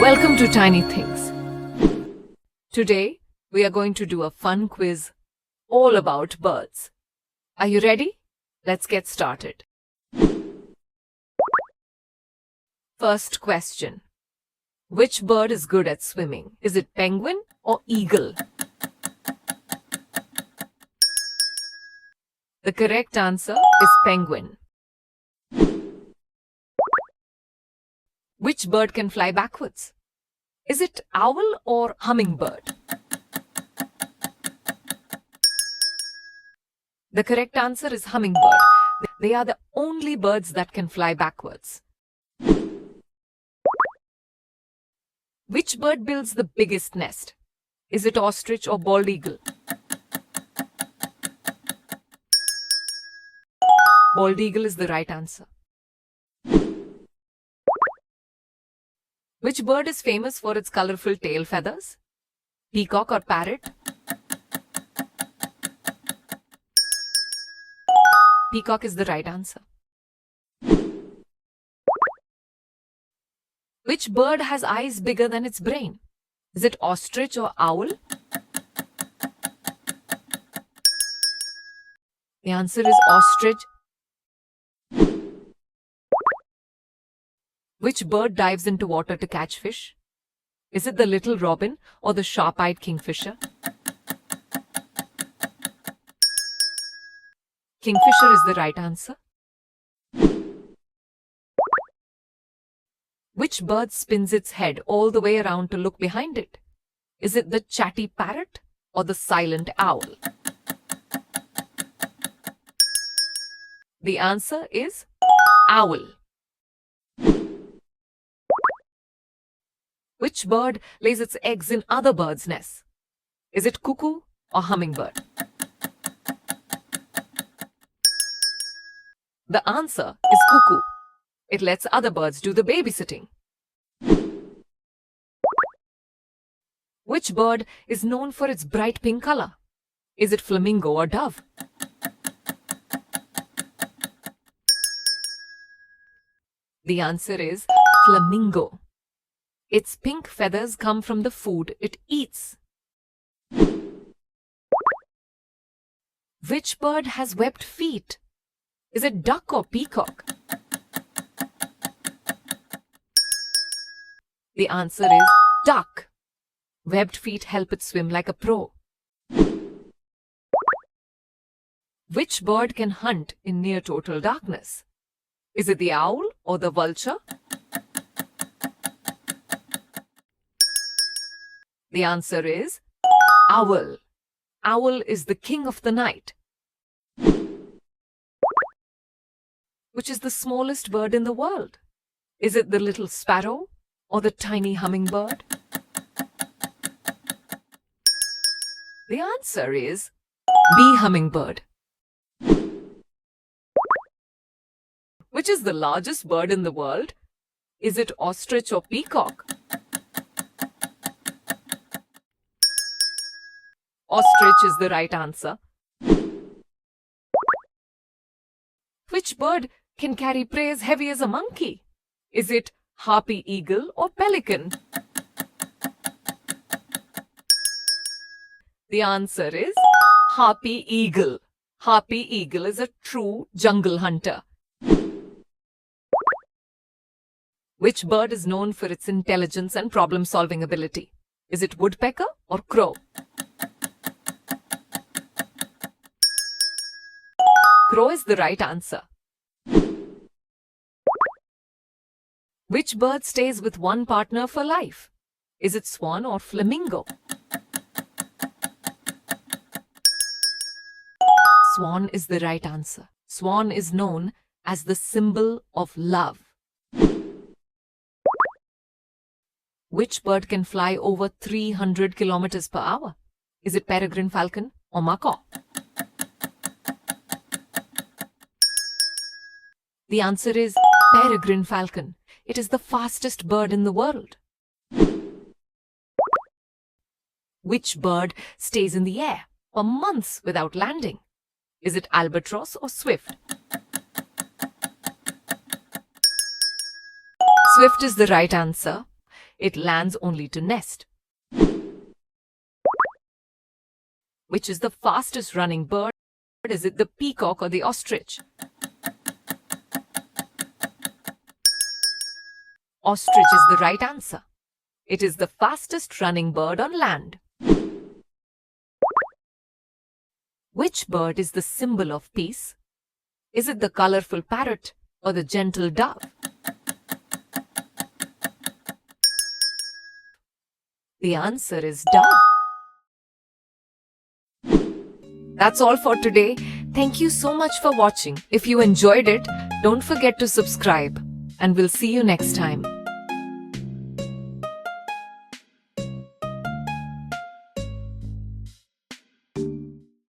Welcome to Tiny Things. Today, we are going to do a fun quiz all about birds. Are you ready? Let's get started. First question. Which bird is good at swimming? Is it penguin or eagle? The correct answer is penguin. Which bird can fly backwards? Is it owl or hummingbird? The correct answer is hummingbird. They are the only birds that can fly backwards. Which bird builds the biggest nest? Is it ostrich or bald eagle? Bald eagle is the right answer. Which bird is famous for its colorful tail feathers? Peacock or parrot? Peacock is the right answer. Which bird has eyes bigger than its brain? Is it ostrich or owl? The answer is ostrich. Which bird dives into water to catch fish? Is it the little robin or the sharp-eyed kingfisher? Kingfisher is the right answer. Which bird spins its head all the way around to look behind it? Is it the chatty parrot or the silent owl? The answer is owl. Which bird lays its eggs in other birds' nests? Is it cuckoo or hummingbird? The answer is cuckoo. It lets other birds do the babysitting. Which bird is known for its bright pink color? Is it flamingo or dove? The answer is flamingo. Its pink feathers come from the food it eats. Which bird has webbed feet? Is it duck or peacock? The answer is duck. Webbed feet help it swim like a pro. Which bird can hunt in near total darkness? Is it the owl or the vulture? The answer is owl. Owl is the king of the night. Which is the smallest bird in the world? Is it the little sparrow or the tiny hummingbird? The answer is bee hummingbird. Which is the largest bird in the world? Is it ostrich or peacock? Ostrich is the right answer. Which bird can carry prey as heavy as a monkey? Is it harpy eagle or pelican? The answer is harpy eagle. Harpy eagle is a true jungle hunter. Which bird is known for its intelligence and problem-solving ability? Is it woodpecker or crow? Crow is the right answer. Which bird stays with one partner for life? Is it swan or flamingo? Swan is the right answer. Swan is known as the symbol of love. Which bird can fly over 300 kilometers per hour? Is it peregrine falcon or macaw? The answer is peregrine falcon. It is the fastest bird in the world. Which bird stays in the air for months without landing? Is it albatross or swift? Swift is the right answer. it lands only to nest. Which is the fastest running bird? Is it the peacock or the ostrich? Ostrich is the right answer. It is the fastest running bird on land. Which bird is the symbol of peace? Is it the colorful parrot or the gentle dove? The answer is dove. That's all for today. Thank you so much for watching. If you enjoyed it, don't forget to subscribe, and we'll see you next time.